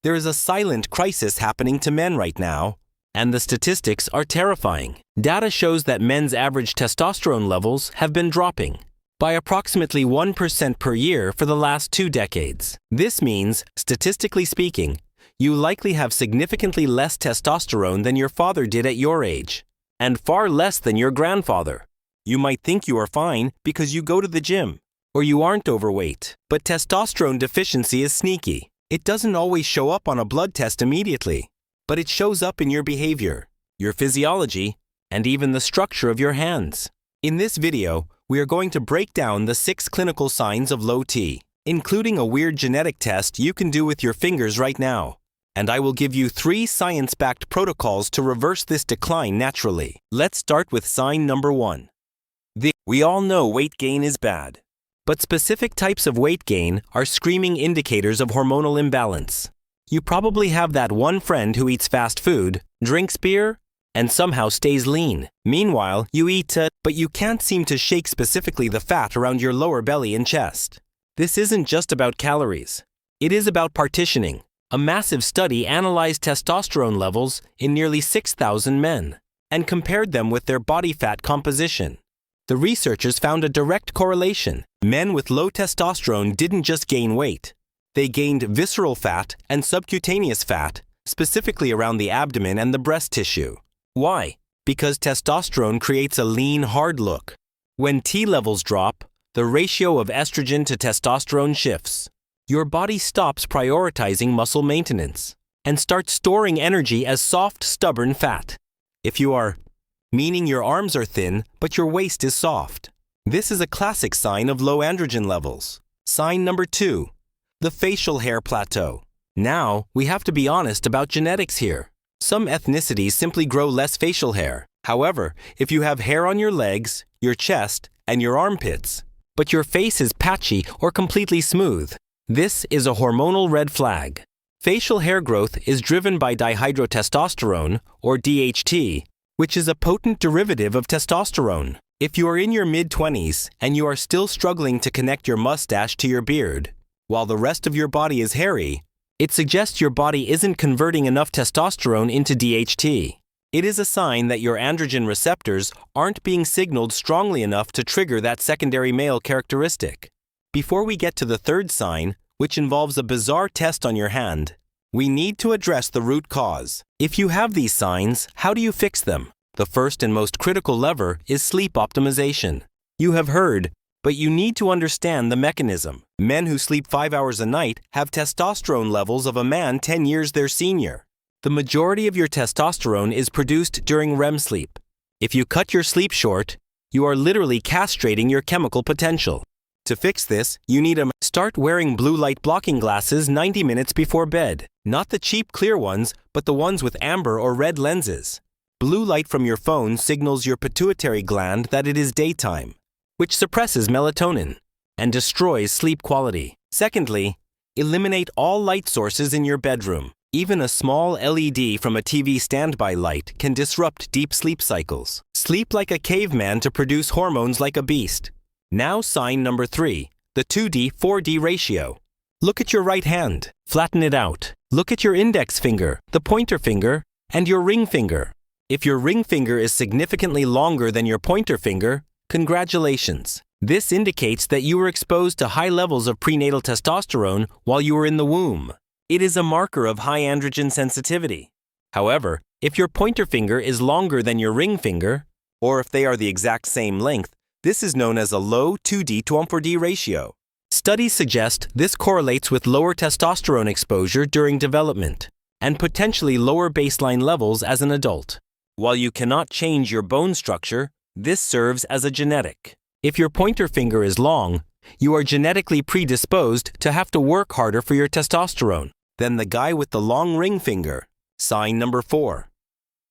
There is a silent crisis happening to men right now, and the statistics are terrifying. Data shows that men's average testosterone levels have been dropping by approximately 1% per year for the last 2 decades. This means, statistically speaking, you likely have significantly less testosterone than your father did at your age, and far less than your grandfather. You might think you are fine because you go to the gym, or you aren't overweight, but testosterone deficiency is sneaky. It doesn't always show up on a blood test immediately, but it shows up in your behavior, your physiology, and even the structure of your hands. In this video, we are going to break down the 6 clinical signs of low T, including a weird genetic test you can do with your fingers right now. And I will give you 3 science-backed protocols to reverse this decline naturally. Let's start with sign number 1. We all know weight gain is bad, but specific types of weight gain are screaming indicators of hormonal imbalance. You probably have that one friend who eats fast food, drinks beer, and somehow stays lean. Meanwhile, you eat but you can't seem to shake specifically the fat around your lower belly and chest. This isn't just about calories. It is about partitioning. A massive study analyzed testosterone levels in nearly 6,000 men and compared them with their body fat composition. The researchers found a direct correlation. Men with low testosterone didn't just gain weight. They gained visceral fat and subcutaneous fat, specifically around the abdomen and the breast tissue. Why? Because testosterone creates a lean, hard look. When T levels drop, the ratio of estrogen to testosterone shifts. Your body stops prioritizing muscle maintenance and starts storing energy as soft, stubborn fat. If you are, meaning your arms are thin, but your waist is soft. This is a classic sign of low androgen levels. Sign number 2, the facial hair plateau. Now, we have to be honest about genetics here. Some ethnicities simply grow less facial hair. However, if you have hair on your legs, your chest, and your armpits, but your face is patchy or completely smooth, this is a hormonal red flag. Facial hair growth is driven by dihydrotestosterone, or DHT, which is a potent derivative of testosterone. If you are in your mid-20s and you are still struggling to connect your mustache to your beard, while the rest of your body is hairy, it suggests your body isn't converting enough testosterone into DHT. It is a sign that your androgen receptors aren't being signaled strongly enough to trigger that secondary male characteristic. Before we get to the 3rd sign, which involves a bizarre test on your hand, we need to address the root cause. If you have these signs, how do you fix them? The first and most critical lever is sleep optimization. You have heard, but you need to understand the mechanism. Men who sleep 5 hours a night have testosterone levels of a man 10 years their senior. The majority of your testosterone is produced during REM sleep. If you cut your sleep short, you are literally castrating your chemical potential. To fix this, you need to start wearing blue light blocking glasses 90 minutes before bed. Not the cheap clear ones, but the ones with amber or red lenses. Blue light from your phone signals your pituitary gland that it is daytime, which suppresses melatonin and destroys sleep quality. Secondly, eliminate all light sources in your bedroom. Even a small LED from a TV standby light can disrupt deep sleep cycles. Sleep like a caveman to produce hormones like a beast. Now sign number 3, the 2D/4D ratio. Look at your right hand. Flatten it out. Look at your index finger, the pointer finger, and your ring finger. If your ring finger is significantly longer than your pointer finger, congratulations. This indicates that you were exposed to high levels of prenatal testosterone while you were in the womb. It is a marker of high androgen sensitivity. However, if your pointer finger is longer than your ring finger, or if they are the exact same length, this is known as a low 2D/4D ratio. Studies suggest this correlates with lower testosterone exposure during development and potentially lower baseline levels as an adult. While you cannot change your bone structure, this serves as a genetic. If your pointer finger is long, you are genetically predisposed to have to work harder for your testosterone than the guy with the long ring finger. Sign number 4.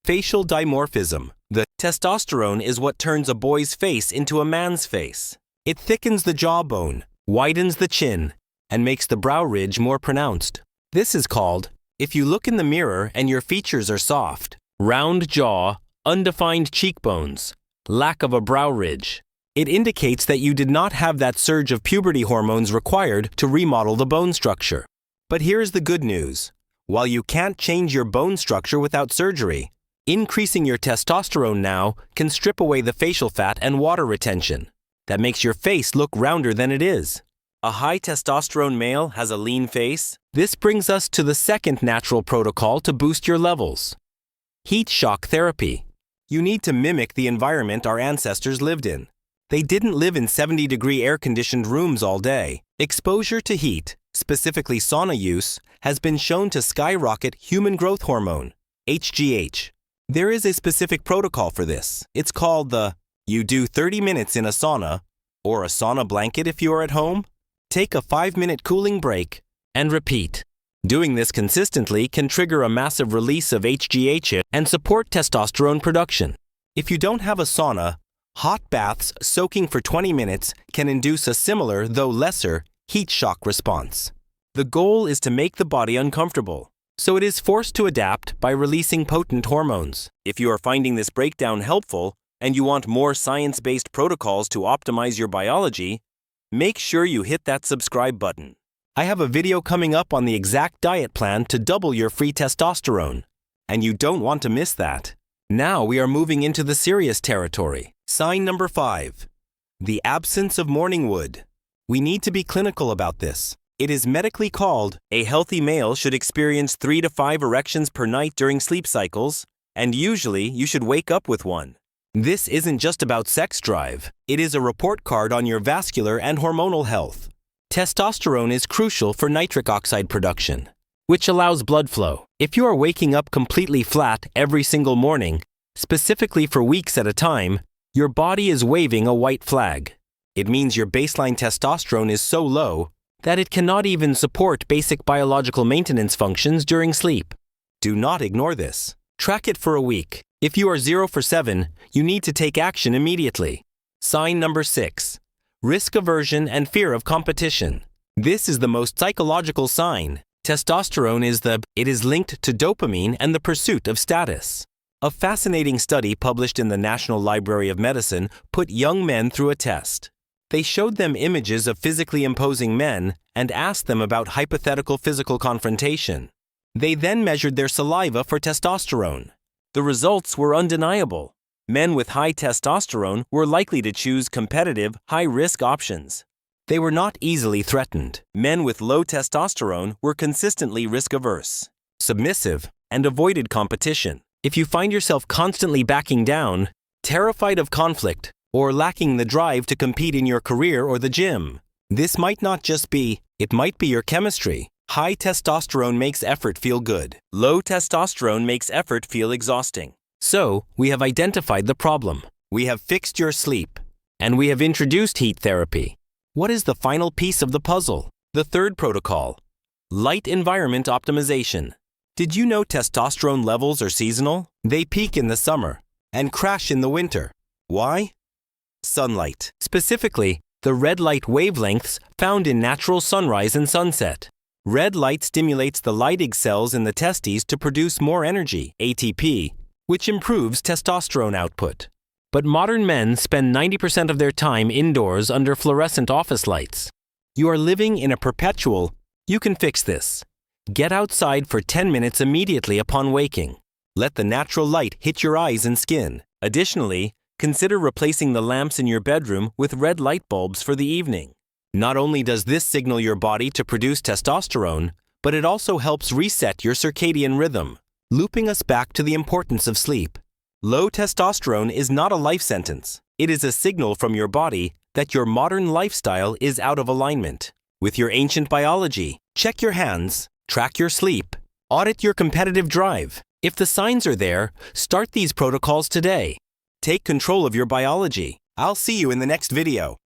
Facial dimorphism. The testosterone is what turns a boy's face into a man's face. It thickens the jawbone, widens the chin, and makes the brow ridge more pronounced. This is called, if you look in the mirror and your features are soft, round jaw, undefined cheekbones, lack of a brow ridge. It indicates that you did not have that surge of puberty hormones required to remodel the bone structure. But here's the good news. While you can't change your bone structure without surgery, increasing your testosterone now can strip away the facial fat and water retention. That makes your face look rounder than it is. A high testosterone male has a lean face. This brings us to the second natural protocol to boost your levels. Heat shock therapy. You need to mimic the environment our ancestors lived in. They didn't live in 70-degree air-conditioned rooms all day. Exposure to heat, specifically sauna use, has been shown to skyrocket human growth hormone, HGH. There is a specific protocol for this. It's called you do 30 minutes in a sauna, or a sauna blanket if you are at home, take a 5-minute cooling break, and repeat. Doing this consistently can trigger a massive release of HGH and support testosterone production. If you don't have a sauna, hot baths soaking for 20 minutes can induce a similar, though lesser, heat shock response. The goal is to make the body uncomfortable, so it is forced to adapt by releasing potent hormones. If you are finding this breakdown helpful and you want more science-based protocols to optimize your biology, make sure you hit that subscribe button. I have a video coming up on the exact diet plan to double your free testosterone, and you don't want to miss that. Now we are moving into the serious territory. Sign number 5. The absence of morning wood. We need to be clinical about this. It is medically called a healthy male should experience 3 to 5 erections per night during sleep cycles, and usually you should wake up with one. This isn't just about sex drive. It is a report card on your vascular and hormonal health. Testosterone is crucial for nitric oxide production, which allows blood flow. If you are waking up completely flat every single morning, specifically for weeks at a time, your body is waving a white flag. It means your baseline testosterone is so low that it cannot even support basic biological maintenance functions during sleep. Do not ignore this. Track it for a week. If you are 0 for 7, you need to take action immediately. Sign number 6. Risk aversion and fear of competition. This is the most psychological sign. Testosterone is linked to dopamine and the pursuit of status. A fascinating study published in the National Library of Medicine put young men through a test. They showed them images of physically imposing men and asked them about hypothetical physical confrontation. They then measured their saliva for testosterone. The results were undeniable. Men with high testosterone were likely to choose competitive, high-risk options. They were not easily threatened. Men with low testosterone were consistently risk-averse, submissive, and avoided competition. If you find yourself constantly backing down, terrified of conflict, or lacking the drive to compete in your career or the gym, this might not just be, it might be your chemistry. High testosterone makes effort feel good. Low testosterone makes effort feel exhausting. So, we have identified the problem. We have fixed your sleep. And we have introduced heat therapy. What is the final piece of the puzzle? The third protocol. Light environment optimization. Did you know testosterone levels are seasonal? They peak in the summer and crash in the winter. Why? Sunlight. Specifically, the red light wavelengths found in natural sunrise and sunset. Red light stimulates the Leydig cells in the testes to produce more energy, ATP, which improves testosterone output. But modern men spend 90% of their time indoors under fluorescent office lights. You are living in a perpetual, you can fix this. Get outside for 10 minutes immediately upon waking. Let the natural light hit your eyes and skin. Additionally, consider replacing the lamps in your bedroom with red light bulbs for the evening. Not only does this signal your body to produce testosterone, but it also helps reset your circadian rhythm, looping us back to the importance of sleep. Low testosterone is not a life sentence. It is a signal from your body that your modern lifestyle is out of alignment with your ancient biology. Check your hands, track your sleep, audit your competitive drive. If the signs are there, start these protocols today. Take control of your biology. I'll see you in the next video.